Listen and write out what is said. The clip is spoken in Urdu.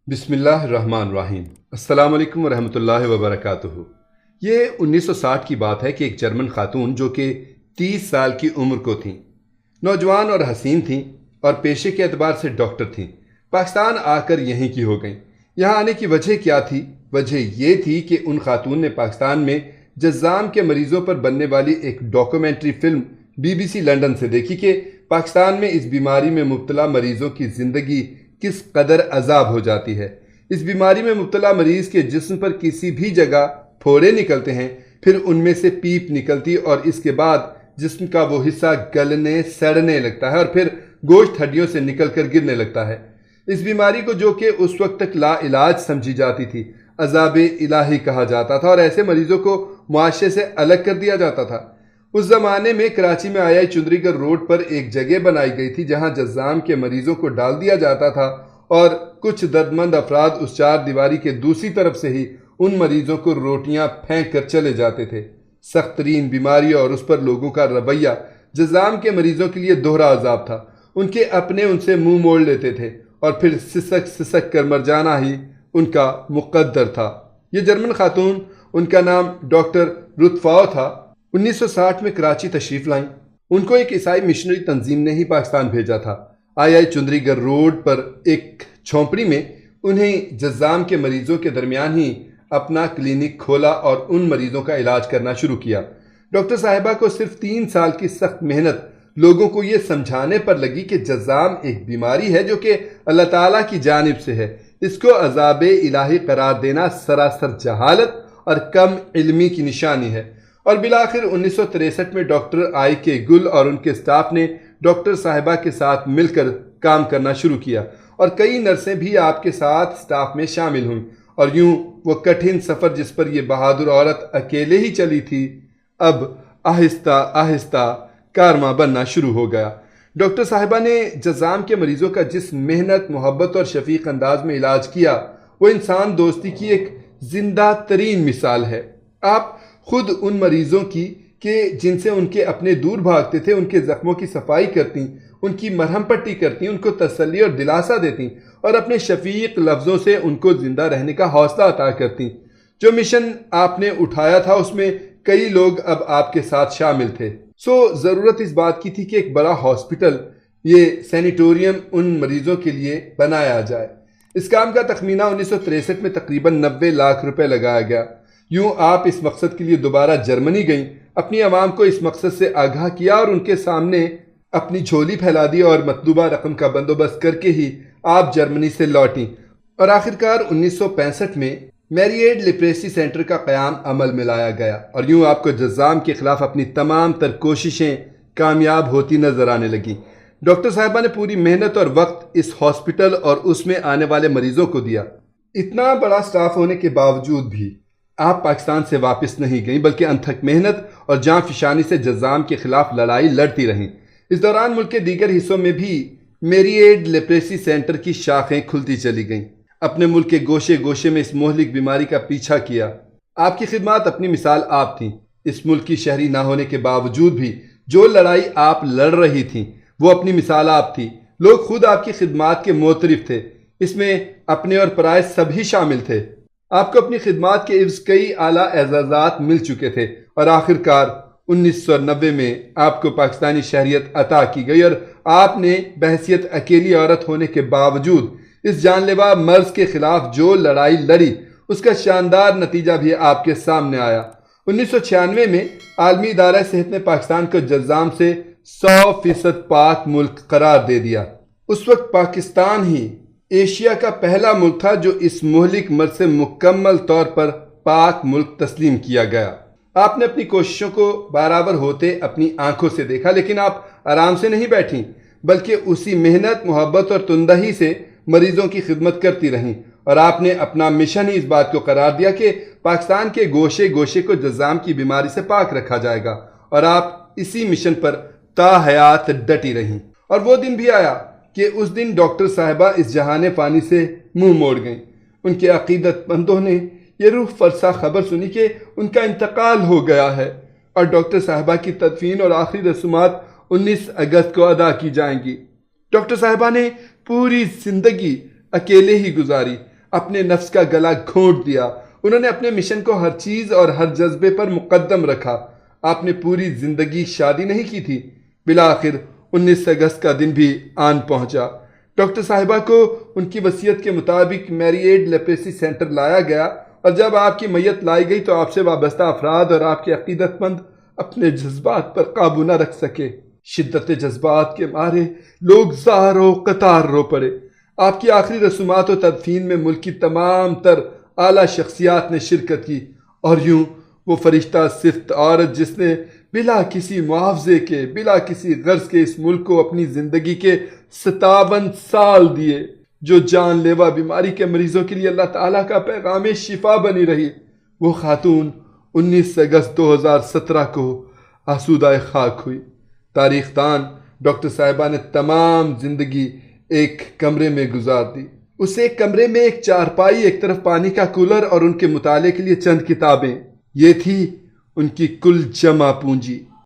بسم اللہ الرحمن الرحیم۔ السلام علیکم ورحمۃ اللہ وبرکاتہ۔ یہ 1960 کی بات ہے کہ ایک جرمن خاتون جو کہ 30 سال کی عمر کو تھیں، نوجوان اور حسین تھیں اور پیشے کے اعتبار سے ڈاکٹر تھیں، پاکستان آ کر یہیں کی ہو گئیں۔ یہاں آنے کی وجہ کیا تھی؟ وجہ یہ تھی کہ ان خاتون نے پاکستان میں جذام کے مریضوں پر بننے والی ایک ڈاکومنٹری فلم BBC لنڈن سے دیکھی کہ پاکستان میں اس بیماری میں مبتلا مریضوں کی زندگی کس قدر عذاب ہو جاتی ہے۔ اس بیماری میں مبتلا مریض کے جسم پر کسی بھی جگہ پھوڑے نکلتے ہیں، پھر ان میں سے پیپ نکلتی اور اس کے بعد جسم کا وہ حصہ گلنے سڑنے لگتا ہے اور پھر گوشت ہڈیوں سے نکل کر گرنے لگتا ہے۔ اس بیماری کو جو کہ اس وقت تک لا علاج سمجھی جاتی تھی، عذاب الہی کہا جاتا تھا اور ایسے مریضوں کو معاشرے سے الگ کر دیا جاتا تھا۔ اس زمانے میں کراچی میں آئی چندری گڑھ روڈ پر ایک جگہ بنائی گئی تھی جہاں جذام کے مریضوں کو ڈال دیا جاتا تھا اور کچھ دردمند افراد اس چار دیواری کے دوسری طرف سے ہی ان مریضوں کو روٹیاں پھینک کر چلے جاتے تھے۔ سخت ترین بیماری اور اس پر لوگوں کا رویہ جذام کے مریضوں کے لیے دوہرا عذاب تھا۔ ان کے اپنے ان سے منہ موڑ لیتے تھے اور پھر سسک سسک کر مر جانا ہی ان کا مقدر تھا۔ یہ جرمن خاتون، ان کا نام ڈاکٹر رتفاؤ تھا، 1960 میں کراچی تشریف لائیں۔ ان کو ایک عیسائی مشنری تنظیم نے ہی پاکستان بھیجا تھا۔ آئی چندری گڑھ روڈ پر ایک جھونپڑی میں انہیں جذام کے مریضوں کے درمیان ہی اپنا کلینک کھولا اور ان مریضوں کا علاج کرنا شروع کیا۔ ڈاکٹر صاحبہ کو صرف 3 سال کی سخت محنت لوگوں کو یہ سمجھانے پر لگی کہ جذام ایک بیماری ہے جو کہ اللہ تعالیٰ کی جانب سے ہے۔ اس کو عذاب الہی قرار دینا سراسر جہالت اور کم علمی کی نشانی ہے۔ اور بالآخر 1963 میں ڈاکٹر آئی کے گل اور ان کے سٹاف نے ڈاکٹر صاحبہ کے ساتھ مل کر کام کرنا شروع کیا اور کئی نرسیں بھی آپ کے ساتھ سٹاف میں شامل ہوئیں، اور یوں وہ کٹھن سفر جس پر یہ بہادر عورت اکیلے ہی چلی تھی اب آہستہ آہستہ کارواں بننا شروع ہو گیا۔ ڈاکٹر صاحبہ نے جذام کے مریضوں کا جس محنت، محبت اور شفیق انداز میں علاج کیا وہ انسان دوستی کی ایک زندہ ترین مثال ہے۔ آپ خود ان مریضوں کی کہ جن سے ان کے اپنے دور بھاگتے تھے، ان کے زخموں کی صفائی کرتیں، ان کی مرہم پٹی کرتیں، ان کو تسلی اور دلاسا دیتیں اور اپنے شفیق لفظوں سے ان کو زندہ رہنے کا حوصلہ عطا کرتیں۔ جو مشن آپ نے اٹھایا تھا اس میں کئی لوگ اب آپ کے ساتھ شامل تھے۔ ضرورت اس بات کی تھی کہ ایک بڑا ہاسپٹل، یہ سینیٹوریم ان مریضوں کے لیے بنایا جائے۔ اس کام کا تخمینہ 1963 میں تقریباً 90 لاکھ روپے لگایا گیا۔ یوں آپ اس مقصد کے لیے دوبارہ جرمنی گئیں، اپنی عوام کو اس مقصد سے آگاہ کیا اور ان کے سامنے اپنی جھولی پھیلا دی اور مطلوبہ رقم کا بندوبست کر کے ہی آپ جرمنی سے لوٹیں اور آخرکار 1965 میں میری ایڈ لیپریسی سینٹر کا قیام عمل میں لایا گیا، اور یوں آپ کو جذام کے خلاف اپنی تمام تر کوششیں کامیاب ہوتی نظر آنے لگیں۔ ڈاکٹر صاحبہ نے پوری محنت اور وقت اس ہاسپٹل اور اس میں آنے والے مریضوں کو دیا۔ اتنا بڑا سٹاف ہونے کے باوجود بھی آپ پاکستان سے واپس نہیں گئیں، بلکہ انتھک محنت اور جاں فشانی سے جذام کے خلاف لڑائی لڑتی رہیں۔ اس دوران ملک کے دیگر حصوں میں بھی میری ایڈ لیپریسی سینٹر کی شاخیں کھلتی چلی گئیں۔ اپنے ملک کے گوشے گوشے میں اس مہلک بیماری کا پیچھا کیا۔ آپ کی خدمات اپنی مثال آپ تھیں۔ اس ملک کی شہری نہ ہونے کے باوجود بھی جو لڑائی آپ لڑ رہی تھیں وہ اپنی مثال آپ تھی۔ لوگ خود آپ کی خدمات کے معترف تھے، اس میں اپنے اور پرائے سبھی شامل تھے۔ آپ کو اپنی خدمات کے عوض کئی اعلیٰ اعزازات مل چکے تھے اور آخرکار 1990 میں آپ کو پاکستانی شہریت عطا کی گئی اور آپ نے بحیثیت اکیلی عورت ہونے کے باوجود اس جان لیوا مرض کے خلاف جو لڑائی لڑی اس کا شاندار نتیجہ بھی آپ کے سامنے آیا۔ 1996 میں عالمی ادارہ صحت نے پاکستان کو جذام سے 100% پاک ملک قرار دے دیا۔ اس وقت پاکستان ہی ایشیا کا پہلا ملک تھا جو اس مہلک مرض سے مکمل طور پر پاک ملک تسلیم کیا گیا۔ آپ نے اپنی کوششوں کو برابر ہوتے اپنی آنکھوں سے دیکھا، لیکن آپ آرام سے نہیں بیٹھیں بلکہ اسی محنت، محبت اور تندہی سے مریضوں کی خدمت کرتی رہیں، اور آپ نے اپنا مشن ہی اس بات کو قرار دیا کہ پاکستان کے گوشے گوشے کو جذام کی بیماری سے پاک رکھا جائے گا، اور آپ اسی مشن پر تا حیات ڈٹی رہیں۔ اور وہ دن بھی آیا کہ اس دن ڈاکٹر صاحبہ اس جہان فانی سے منہ موڑ گئیں۔ ان کے عقیدت مندوں نے یہ روح فرسا خبر سنی کہ ان کا انتقال ہو گیا ہے اور ڈاکٹر صاحبہ کی تدفین اور آخری رسومات 19 اگست کو ادا کی جائیں گی۔ ڈاکٹر صاحبہ نے پوری زندگی اکیلے ہی گزاری، اپنے نفس کا گلا گھونٹ دیا۔ انہوں نے اپنے مشن کو ہر چیز اور ہر جذبے پر مقدم رکھا۔ آپ نے پوری زندگی شادی نہیں کی تھی۔ بالآخر 19 اگست کا دن بھی آن پہنچا۔ ڈاکٹر صاحبہ کو ان کی وصیت کے مطابق میری ایڈ لیپریسی سینٹر لایا گیا، اور جب آپ کی میت لائی گئی تو آپ سے وابستہ افراد اور آپ کے عقیدت مند اپنے جذبات پر قابو نہ رکھ سکے۔ شدت جذبات کے مارے لوگ زار و قطار رو پڑے۔ آپ کی آخری رسومات و تدفین میں ملک کی تمام تر اعلیٰ شخصیات نے شرکت کی، اور یوں وہ فرشتہ صفت عورت جس نے بلا کسی معاوضے کے، بلا کسی غرض کے اس ملک کو اپنی زندگی کے 57 سال دیے، جو جان لیوا بیماری کے مریضوں کے لیے اللہ تعالیٰ کا پیغام شفا بنی رہی، وہ خاتون 19 اگست 2017 کو آسودہ خاک ہوئی۔ تاریخ دان ڈاکٹر صاحبہ نے تمام زندگی ایک کمرے میں گزار دی۔ اس ایک کمرے میں ایک چارپائی، ایک طرف پانی کا کولر اور ان کے مطالعے کے لیے چند کتابیں، یہ تھی ان کی کل جمع پونجی۔